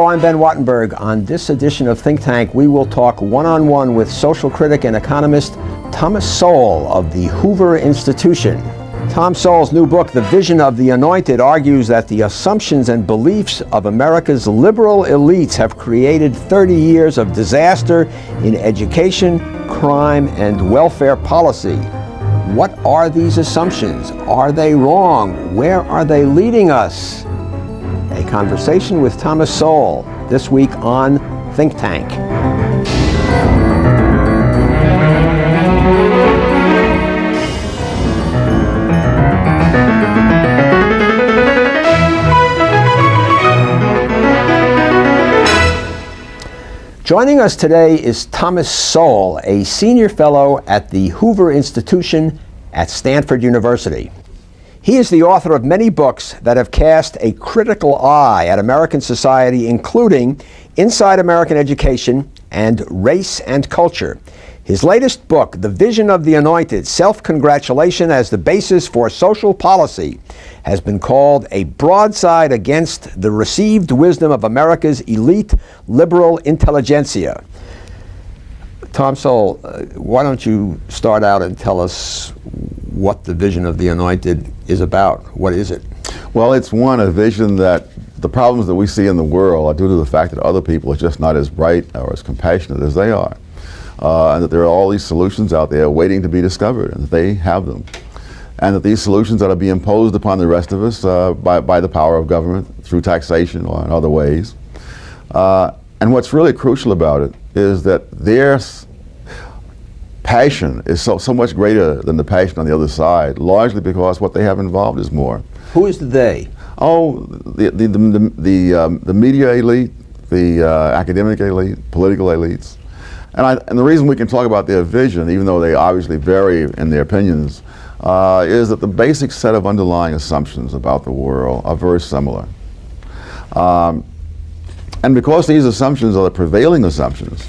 I'm Ben Wattenberg. On this edition of Think Tank, we will talk one-on-one with social critic and economist Thomas Sowell of the Hoover Institution. Tom Sowell's new book, The Vision of the Anointed, argues that the assumptions and beliefs of America's liberal elites have created 30 years of disaster in education, crime, and welfare policy. What are these assumptions? Are they wrong? Where are they leading us? A conversation with Thomas Sowell this week on Think Tank. Joining us today is Thomas Sowell, a senior fellow at the Hoover Institution at Stanford University. He is the author of many books that have cast a critical eye at American society, including Inside American Education and Race and Culture. His latest book, The Vision of the Anointed, Self-Congratulation as the Basis for Social Policy, has been called a broadside against the received wisdom of America's elite liberal intelligentsia. Tom Sowell, why don't you start out and tell us what the Vision of the Anointed is about? What is it? Well, it's a vision that the problems that we see in the world are due to the fact that other people are just not as bright or as compassionate as they are. And that there are all these solutions out there waiting to be discovered, and that they have them. And that these solutions are to be imposed upon the rest of us by the power of government, through taxation or in other ways. And what's really crucial about it is that their passion is so much greater than the passion on the other side, largely because what they have involved is more. Who is the they? Oh, the media elite, the academic elite, political elites. And the reason we can talk about their vision, even though they obviously vary in their opinions, is that the basic set of underlying assumptions about the world are very similar. And because these assumptions are the prevailing assumptions,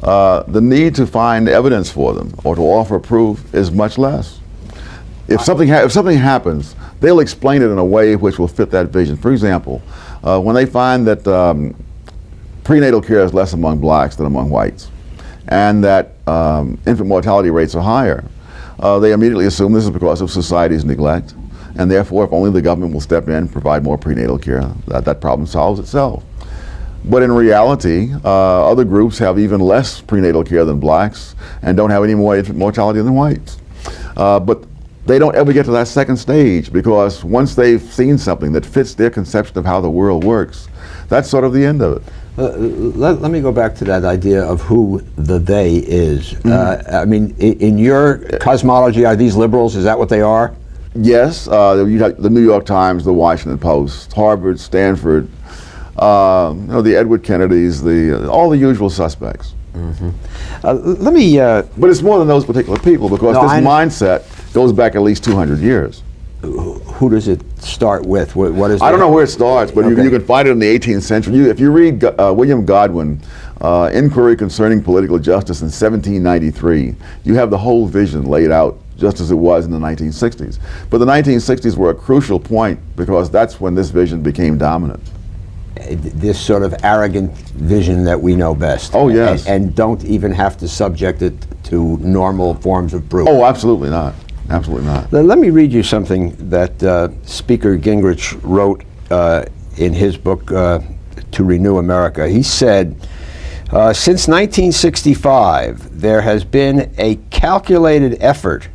the need to find evidence for them or to offer proof is much less. If something happens, they'll explain it in a way which will fit that vision. For example, when they find that prenatal care is less among blacks than among whites, and that infant mortality rates are higher, they immediately assume this is because of society's neglect, and therefore if only the government will step in and provide more prenatal care, that problem solves itself. But in reality, other groups have even less prenatal care than blacks and don't have any more infant mortality than whites. But they don't ever get to that second stage, because once they've seen something that fits their conception of how the world works, that's sort of the end of it. Let me go back to that idea of who the they is. Mm-hmm. I mean, in your cosmology, are these liberals? Is that what they are? Yes. You have the New York Times, the Washington Post, Harvard, Stanford, the Edward Kennedys, all the usual suspects. Mm-hmm. Let me... but it's more than those particular people, because this mindset goes back at least 200 years. Who does it start with? What is? I don't know where it starts, but you can find it in the 18th century. If you read William Godwin, Inquiry Concerning Political Justice in 1793, you have the whole vision laid out just as it was in the 1960s. But the 1960s were a crucial point, because that's when this vision became dominant. This sort of arrogant vision that we know best. Oh, yes. And don't even have to subject it to normal forms of proof. Oh, absolutely not. Absolutely not. Let me read you something that Speaker Gingrich wrote in his book, To Renew America. He said, since 1965, there has been a calculated effort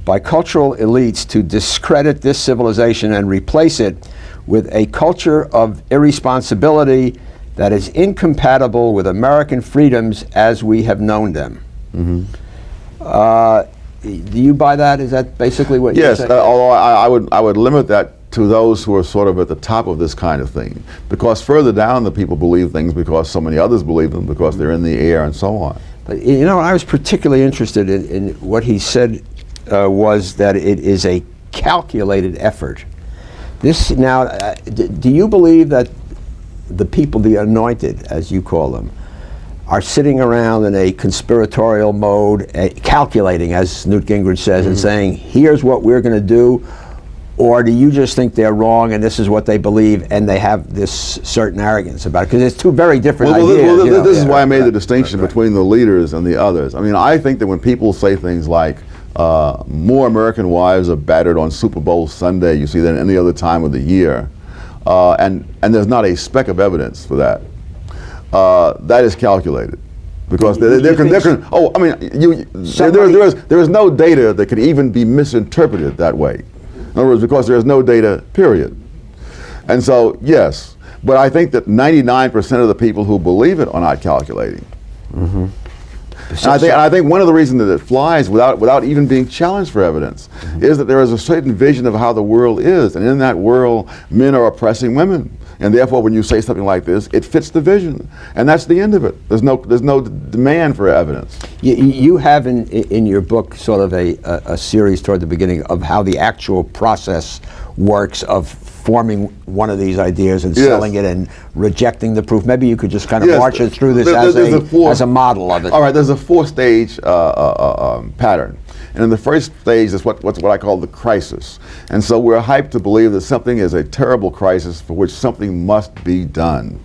by cultural elites to discredit this civilization and replace it with a culture of irresponsibility that is incompatible with American freedoms as we have known them. Mm-hmm. Do you buy that? Is that basically what you're saying? Yes, although I would limit that to those who are sort of at the top of this kind of thing. Because further down, the people believe things because so many others believe them, because they're in the air and so on. But you know, I was particularly interested in what he said was that it is a calculated effort. This now, do you believe that the people, the anointed, as you call them, are sitting around in a conspiratorial mode, calculating, as Newt Gingrich says, and saying, here's what we're going to do, Or do you just think they're wrong and this is what they believe and they have this certain arrogance about it? Because it's two very different ideas. This is why I made the distinction between the leaders and the others. I mean, I think that when people say things like, more American wives are battered on Super Bowl Sunday, you see, than any other time of the year, and there's not a speck of evidence for that, that is calculated. Because there is no data that could even be misinterpreted that way. In other words, because there is no data, period. And so, yes, but I think that 99% of the people who believe it are not calculating. Mm-hmm. And I think one of the reasons that it flies without even being challenged for evidence is that there is a certain vision of how the world is, and in that world, men are oppressing women. And therefore, when you say something like this, it fits the vision, and that's the end of it. There's no demand for evidence. You have in your book sort of a series toward the beginning of how the actual process works of forming one of these ideas and selling it and rejecting the proof. Maybe you could just kind of march us through this as a model of it. All right, there's a four-stage pattern. And in the first stage is what I call the crisis. And so we're hyped to believe that something is a terrible crisis for which something must be done.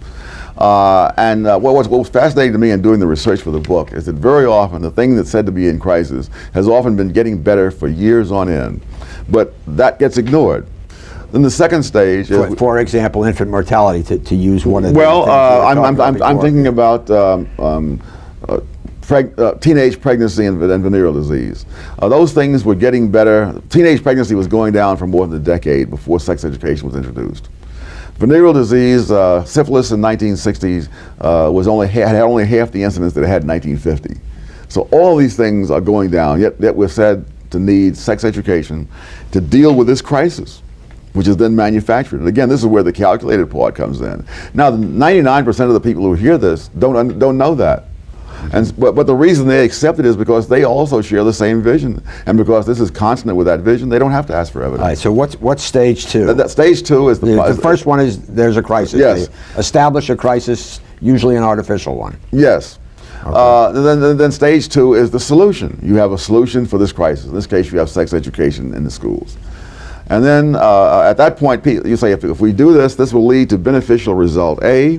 What was fascinating to me in doing the research for the book is that very often the thing that's said to be in crisis has often been getting better for years on end. But that gets ignored. Then the second stage is... For example, infant mortality, to use one of the I'm thinking about teenage pregnancy and venereal disease. Those things were getting better. Teenage pregnancy was going down for more than a decade before sex education was introduced. Venereal disease, syphilis in 1960s had only half the incidence that it had in 1950. So all these things are going down, yet we're said to need sex education to deal with this crisis, which is then manufactured. And again, this is where the calculated part comes in. Now, 99% of the people who hear this don't know that. But the reason they accept it is because they also share the same vision. And because this is consonant with that vision, they don't have to ask for evidence. All right, so what's stage two? Stage two is the first one is there's a crisis. Yes. They establish a crisis, usually an artificial one. Yes. Okay. Then stage two is the solution. You have a solution for this crisis. In this case, you have sex education in the schools. And then at that point, you say, if we do this, this will lead to beneficial result A.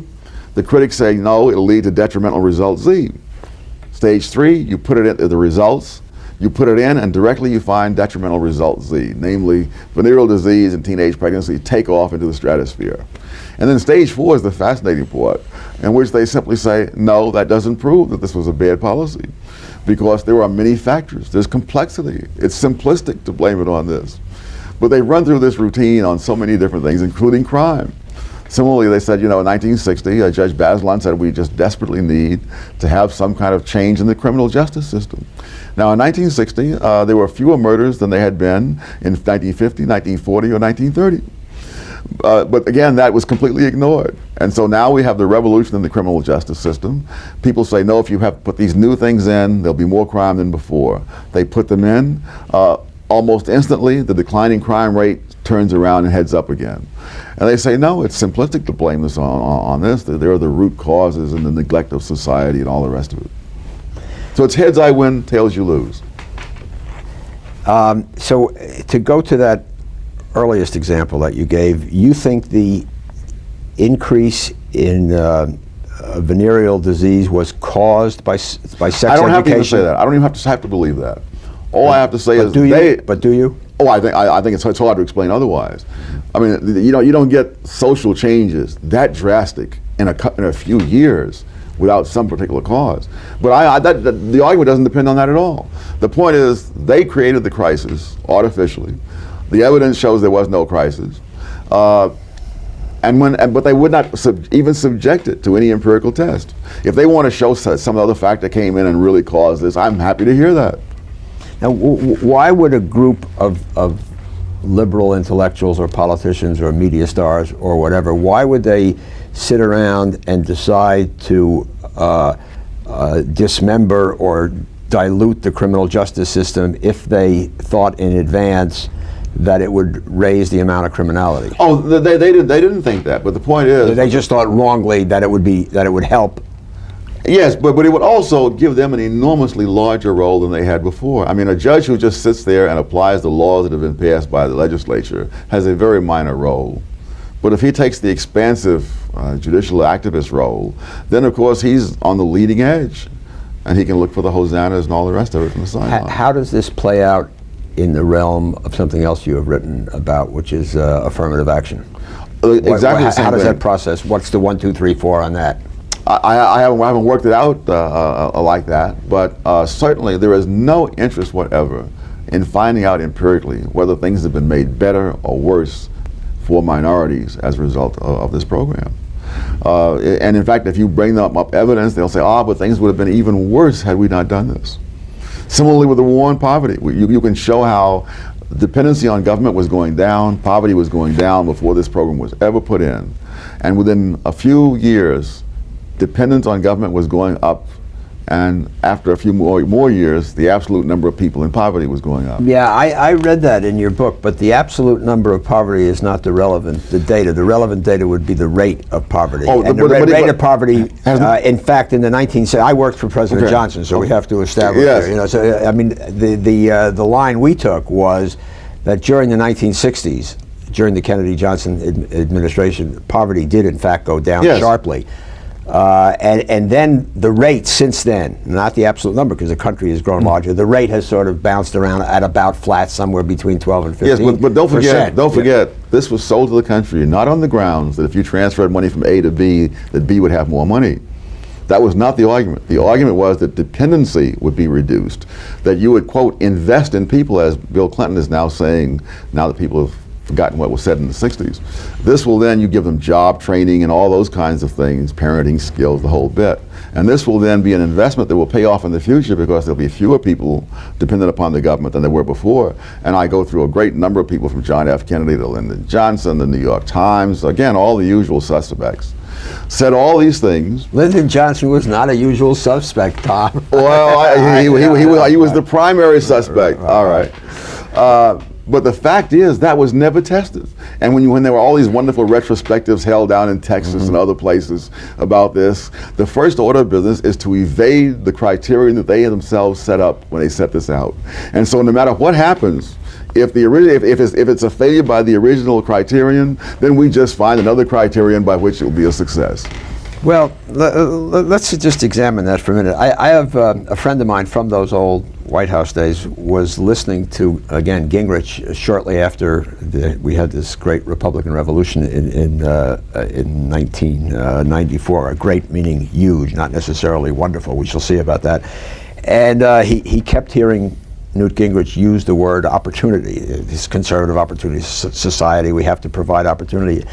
The critics say, no, it'll lead to detrimental result Z. Stage three, you put it in the results, you put it in, and directly you find detrimental result Z, namely venereal disease and teenage pregnancy take off into the stratosphere. And then stage four is the fascinating part, in which they simply say, no, that doesn't prove that this was a bad policy, because there are many factors. There's complexity. It's simplistic to blame it on this. But they run through this routine on so many different things, including crime. Similarly, they said, in 1960, Judge Bazelon said we just desperately need to have some kind of change in the criminal justice system. Now, in 1960, there were fewer murders than there had been in 1950, 1940, or 1930. But again, that was completely ignored. And so now we have the revolution in the criminal justice system. People say, no, if you have put these new things in, there'll be more crime than before. They put them in. Almost instantly, the declining crime rate turns around and heads up again. And they say, no, it's simplistic to blame this on this. There are the root causes and the neglect of society and all the rest of it. So it's heads I win, tails you lose. So to go to that earliest example that you gave, you think the increase in venereal disease was caused by sex education? I don't have to even say that. I don't even have to believe that. All I have to say is do you? Oh, I think it's hard to explain otherwise. I mean, you don't get social changes that drastic in a few years without some particular cause. But the argument doesn't depend on that at all. The point is, they created the crisis artificially. The evidence shows there was no crisis, but they would not even subject it to any empirical test. If they want to show some other factor came in and really caused this, I'm happy to hear that. Now, why would a group of liberal intellectuals or politicians or media stars or whatever, why would they sit around and decide to dismember or dilute the criminal justice system if they thought in advance that it would raise the amount of criminality? Oh, they didn't think that, but the point is... They just thought wrongly that it would help Yes, but it would also give them an enormously larger role than they had before. I mean, a judge who just sits there and applies the laws that have been passed by the legislature has a very minor role. But if he takes the expansive judicial activist role, then of course he's on the leading edge, and he can look for the hosannas and all the rest of it from the sideline. How does this play out in the realm of something else you have written about, which is affirmative action? Exactly the same How does thing. that process? What's the 1, 2, 3, 4 on that? I haven't worked it out like that, but certainly there is no interest whatever in finding out empirically whether things have been made better or worse for minorities as a result of this program. And in fact, if you bring them up evidence, they'll say, but things would have been even worse had we not done this. Similarly with the war on poverty, you can show how dependency on government was going down, poverty was going down before this program was ever put in. And within a few years, dependence on government was going up, and after a few more years, the absolute number of people in poverty was going up. Yeah, I read that in your book, but the absolute number of poverty is not the data. The relevant data would be the rate of poverty. And the rate of poverty, in fact, in the 1970s, I worked for President Johnson, so we have to establish there. So I mean, the line we took was that during the 1960s, during the Kennedy-Johnson administration, poverty did in fact go down sharply. And then the rate since then, not the absolute number because the country has grown larger, the rate has sort of bounced around at about flat, somewhere between 12 and 15%. Yes, but don't forget, this was sold to the country not on the grounds that if you transferred money from A to B, that B would have more money. That was not the argument. The argument was that dependency would be reduced, that you would, quote, invest in people, as Bill Clinton is now saying, now that people have forgotten what was said in the 60s. This will then, you give them job training and all those kinds of things, parenting skills, the whole bit. And this will then be an investment that will pay off in the future because there'll be fewer people dependent upon the government than there were before. And I go through a great number of people from John F. Kennedy to Lyndon Johnson, the New York Times, again, all the usual suspects. Said all these things. Lyndon Johnson was not a usual suspect, Tom. Well, he was the primary suspect. All right. But the fact is that was never tested. And when there were all these wonderful retrospectives held down in Texas and other places about this, the first order of business is to evade the criterion that they themselves set up when they set this out. And so no matter what happens, if it's a failure by the original criterion, then we just find another criterion by which it will be a success. Well, let's just examine that for a minute. I have a friend of mine from those old White House days was listening to, again, Gingrich shortly after we had this great Republican revolution in 1994. A great meaning huge, not necessarily wonderful. We shall see about that. And he kept hearing Newt Gingrich use the word opportunity. This conservative opportunity society, we have to provide opportunity.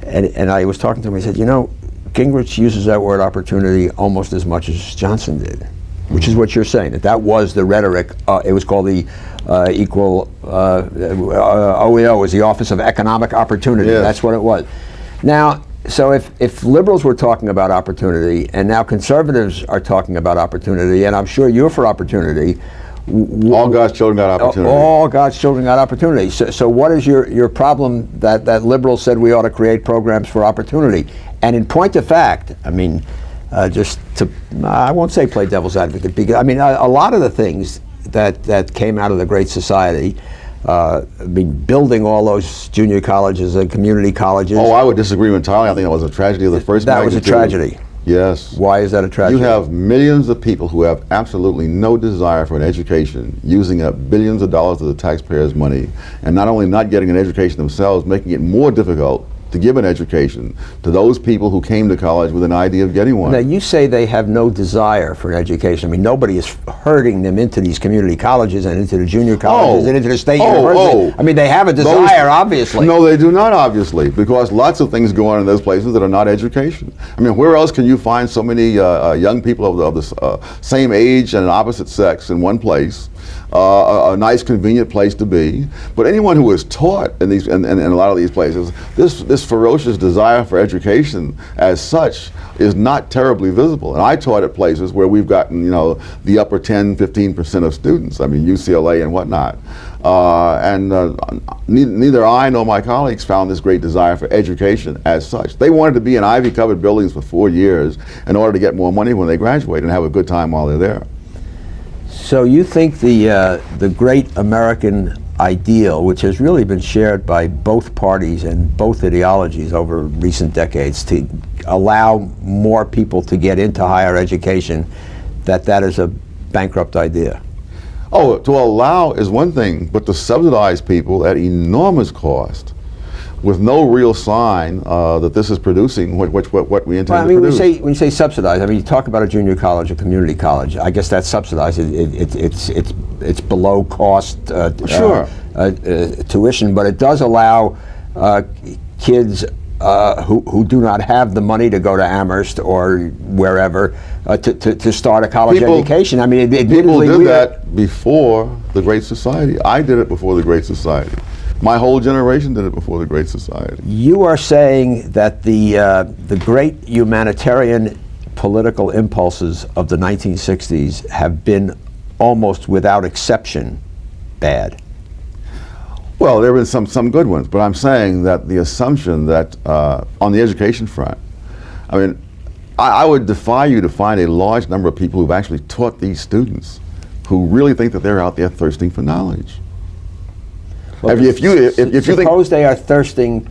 And I was talking to him, I said, you know, Gingrich uses that word opportunity almost as much as Johnson did, which is what you're saying, that was the rhetoric. It was called the OEO, was the Office of Economic Opportunity. Yes. That's what it was. Now, so if liberals were talking about opportunity, and now conservatives are talking about opportunity, and I'm sure you're for opportunity. All God's children got opportunity. All God's children got opportunity. So what is your problem that liberals said we ought to create programs for opportunity? And in point of fact, I mean, just to, I won't say play devil's advocate, because I mean, a lot of the things that came out of the Great Society, I mean, building all those junior colleges and community colleges. Oh, I would disagree entirely. I think that was a tragedy of the first magnitude. That was a tragedy. Yes. Why is that a tragedy? You have millions of people who have absolutely no desire for an education, using up billions of dollars of the taxpayers' money, and not only not getting an education themselves, making it more difficult to give an education to those people who came to college with an idea of getting one. Now, you say they have no desire for an education. I mean, nobody is herding them into these community colleges and into the junior colleges and into the state university. I mean, they have a desire, obviously. No, they do not, obviously, because lots of things go on in those places that are not education. I mean, where else can you find so many young people of the same age and opposite sex in one place a nice, convenient place to be. But anyone who is taught in these, in a lot of these places, this ferocious desire for education as such is not terribly visible. And I taught at places where we've gotten, you know, the upper 10, 15% of students. I mean, UCLA and whatnot. Neither I nor my colleagues found this great desire for education as such. They wanted to be in ivy-covered buildings for 4 years in order to get more money when they graduate and have a good time while they're there. So you think the great American ideal, which has really been shared by both parties and both ideologies over recent decades, to allow more people to get into higher education, that is a bankrupt idea? Oh, to allow is one thing, but to subsidize people at enormous cost, with no real sign that this is producing what we intend to produce. When you say subsidize, I mean, you talk about a junior college, a community college. I guess that's subsidized. It's below cost Sure. Tuition, but it does allow kids who do not have the money to go to Amherst or wherever to start a college education. I mean, people did that before the Great Society. I did it before the Great Society. My whole generation did it before the Great Society. You are saying that the great humanitarian political impulses of the 1960s have been almost without exception bad. Well, there have been some good ones, but I'm saying that the assumption that on the education front, I mean, I would defy you to find a large number of people who've actually taught these students who really think that they're out there thirsting for knowledge. Well, if you suppose they are thirsting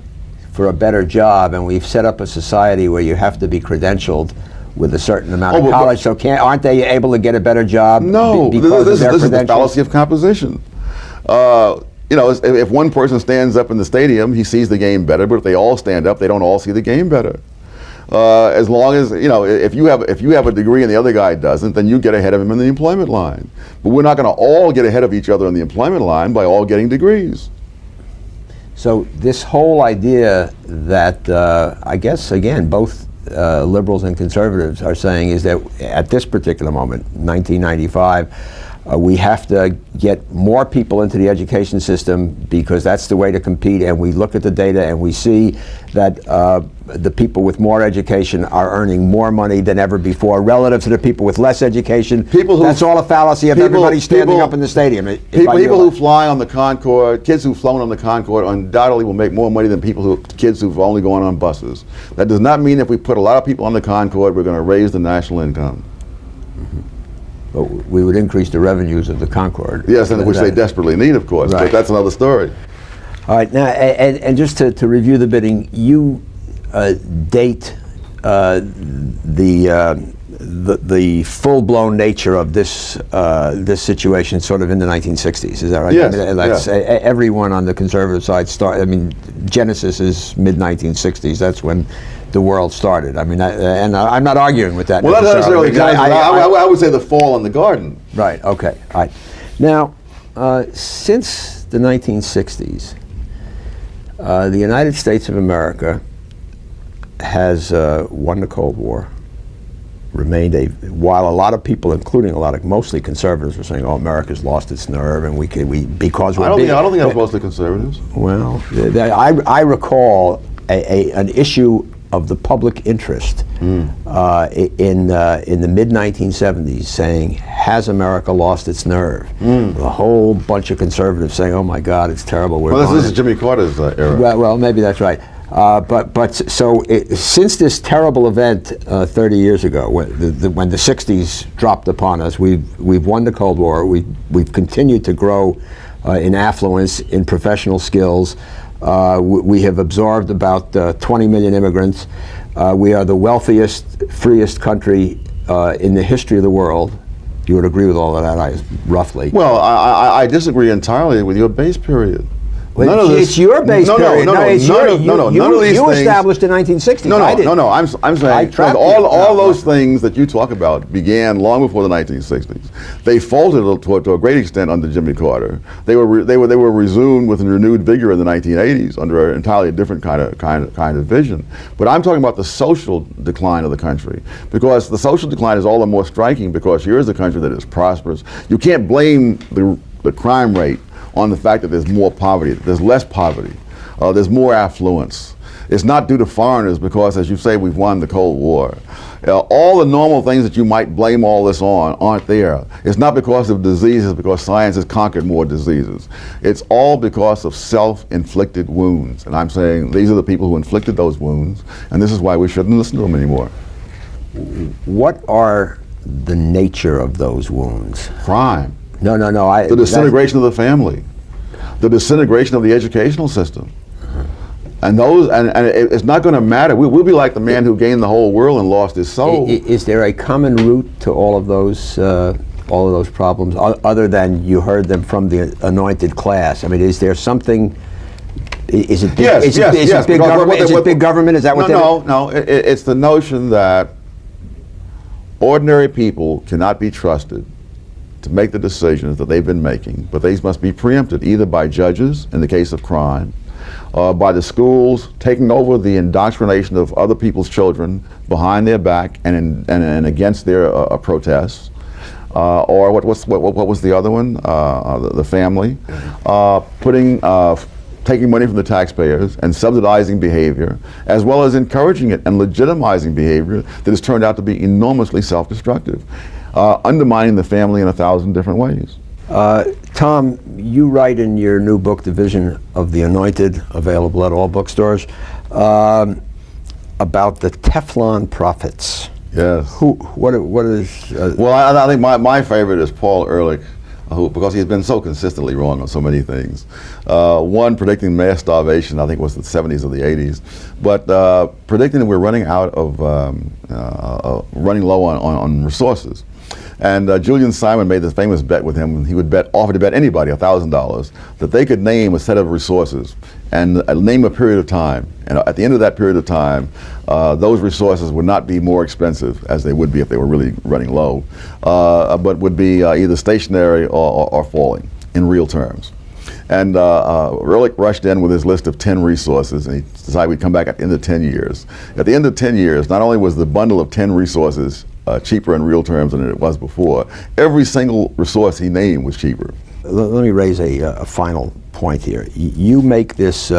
for a better job, and we've set up a society where you have to be credentialed with a certain amount of college, so aren't they able to get a better job? No, this is the fallacy of composition. You know, if one person stands up in the stadium, he sees the game better. But if they all stand up, they don't all see the game better. As long as, you know, if you have a degree and the other guy doesn't, then you get ahead of him in the employment line. But we're not going to all get ahead of each other in the employment line by all getting degrees. So this whole idea that I guess again both liberals and conservatives are saying is that at this particular moment, 1995. We have to get more people into the education system because that's the way to compete, and we look at the data and we see that the people with more education are earning more money than ever before relative to the people with less education. That's all a fallacy of everybody standing up in the stadium. People who fly on the Concorde, kids who've flown on the Concorde undoubtedly will make more money than kids who've only gone on buses. That does not mean if we put a lot of people on the Concorde, we're going to raise the national income. Mm-hmm. But we would increase the revenues of the Concorde. Yes, and which they despeally need, of course, but that's another story. All right, now, and just to review the bidding, you date the full-blown nature of this this situation sort of in the 1960s. Is that right? Yes. I mean, everyone on the conservative side I mean, Genesis is mid-1960s. That's when the world started. I mean, and I'm not arguing with that. Well, not necessarily. I would say the fall in the garden. Right. Okay. All right. Now, since the 1960s, the United States of America has won the Cold War. Remained while a lot of people, including mostly conservatives, were saying, "Oh, America's lost its nerve," and because we're I don't think I was mostly conservatives. Well, I recall an issue of the public interest in the mid-1970s saying, "Has America lost its nerve?" A whole bunch of conservatives saying, "Oh my God, it's terrible." Well, this is Jimmy Carter's era. Well, maybe that's right. Since this terrible event 30 years ago, when the 60s dropped upon us, we've won the Cold War. We've continued to grow in affluence, in professional skills. We have absorbed about 20 million immigrants. We are the wealthiest, freest country in the history of the world. You would agree with all of that, roughly? Well, I disagree entirely with your base period. Well, none of this. It's your base period. None of these You things. established in 1960s. No. I'm saying trapped all those things that you talk about began long before the 1960s. They faltered to a great extent under Jimmy Carter. They were resumed with renewed vigor in the 1980s under an entirely different kind of vision. But I'm talking about the social decline of the country, because the social decline is all the more striking because here is a country that is prosperous. You can't blame the crime rate on the fact that there's more poverty, there's less poverty, there's more affluence. It's not due to foreigners because, as you say, we've won the Cold War. All the normal things that you might blame all this on aren't there. It's not because of diseases, because science has conquered more diseases. It's all because of self-inflicted wounds. And I'm saying these are the people who inflicted those wounds, and this is why we shouldn't listen to them anymore. What are the nature of those wounds? Crime. No. The disintegration of the family, the disintegration of the educational system, and it's not going to matter. We'll be like the man who gained the whole world and lost his soul. Is there a common root to all of those problems, other than you heard them from the anointed class? I mean, is there something? Is it big, yes. big government? Is it big government? Is that what? No. It's the notion that ordinary people cannot be trusted to make the decisions that they've been making, but these must be preempted either by judges in the case of crime, by the schools taking over the indoctrination of other people's children behind their back and against their protests, or what was the other one? The family, taking money from the taxpayers and subsidizing behavior, as well as encouraging it and legitimizing behavior that has turned out to be enormously self-destructive. Undermining the family in 1,000 different ways. Tom, you write in your new book, The Vision of the Anointed, available at all bookstores, about the Teflon prophets. Yes. What is? Well, I think my favorite is Paul Ehrlich, because he's been so consistently wrong on so many things. One, predicting mass starvation, I think was the 70s or the 80s, but predicting that we're running out of, running low on resources. And Julian Simon made this famous bet with him. He would offer to bet anybody $1,000 that they could name a set of resources and name a period of time. And at the end of that period of time, those resources would not be more expensive, as they would be if they were really running low, but would be either stationary or falling in real terms. And Ehrlich rushed in with his list of 10 resources, and he decided we'd come back at the end of 10 years. At the end of 10 years, not only was the bundle of 10 resources cheaper in real terms than it was before, every single resource he named was cheaper. Let me raise a final point here. You make this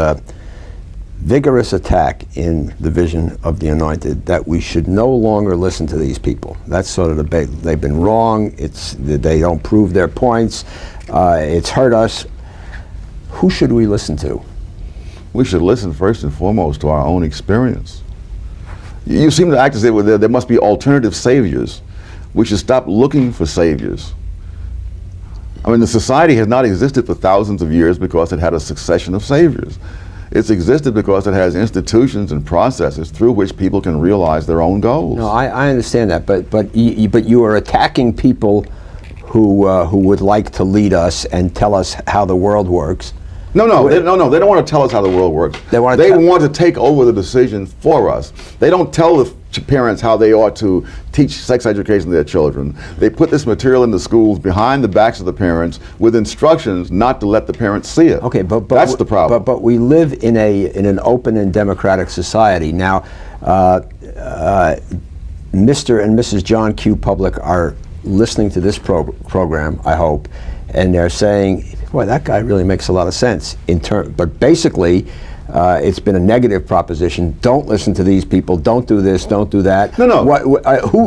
vigorous attack in The Vision of the Anointed that we should no longer listen to these people. That's sort of the debate. They've been wrong. They don't prove their points. It's hurt us. Who should we listen to? We should listen first and foremost to our own experience. You seem to act as if there must be alternative saviors. We should stop looking for saviors. I mean, the society has not existed for thousands of years because it had a succession of saviors. It's existed because it has institutions and processes through which people can realize their own goals. No, I understand that, but you are attacking people who would like to lead us and tell us how the world works. No, they don't want to tell us how the world works. They want to take over the decision for us. They don't tell the parents how they ought to teach sex education to their children. They put this material in the schools behind the backs of the parents with instructions not to let the parents see it. Okay, but that's the problem. But we live in an open and democratic society. Now, Mr. and Mrs. John Q. Public are listening to this program, I hope, and they're saying, boy, that guy really makes a lot of sense. But basically, it's been a negative proposition. Don't listen to these people. Don't do this. Don't do that. No.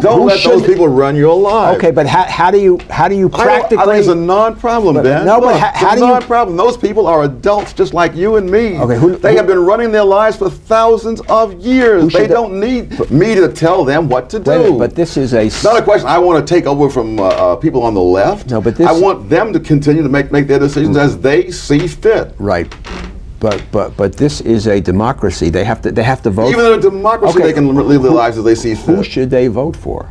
Don't let those people run your life. Okay, but how do you practically? I think it's a non-problem, Ben. No, but how do you? Non-problem. Those people are adults just like you and me. Okay, they have been running their lives for thousands of years. They don't need me to tell them what to do. But this is It's not a question I want to take over from people on the left. No, but I want them to continue to make their decisions as they see fit. Right. But this is a democracy. They have to vote. Even in a democracy, they can live their lives as they see fit. Who should they vote for?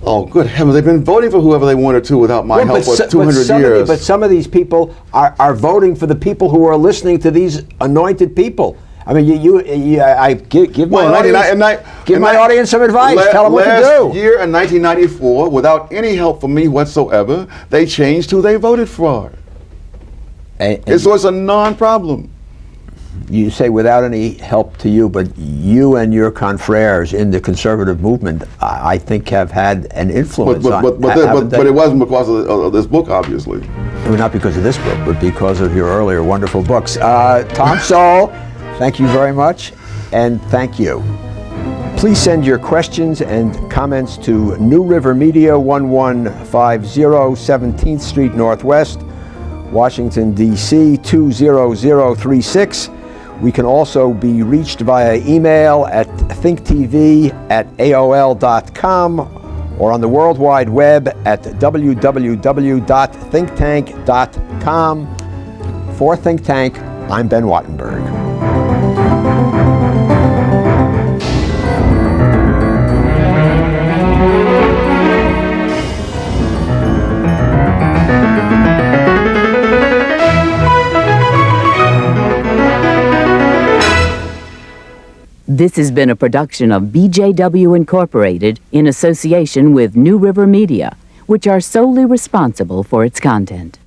Oh, good heavens! They've been voting for whoever they wanted to without my help for 200 years. But some of these people are voting for the people who are listening to these anointed people. I mean, I give my audience some advice. Tell them what to do. Last year in 1994, without any help from me whatsoever, they changed who they voted for. So it's a non-problem. You say without any help to you, but you and your confreres in the conservative movement, I think, have had an influence but it wasn't because of this book, obviously. Well, not because of this book, but because of your earlier wonderful books. Tom Sowell, thank you very much, and thank you. Please send your questions and comments to New River Media, 1150 17th Street Northwest, Washington, D.C. 20036. We can also be reached via email at thinktv@aol.com or on the World Wide Web at www.thinktank.com. For Think Tank, I'm Ben Wattenberg. This has been a production of BJW Incorporated in association with New River Media, which are solely responsible for its content.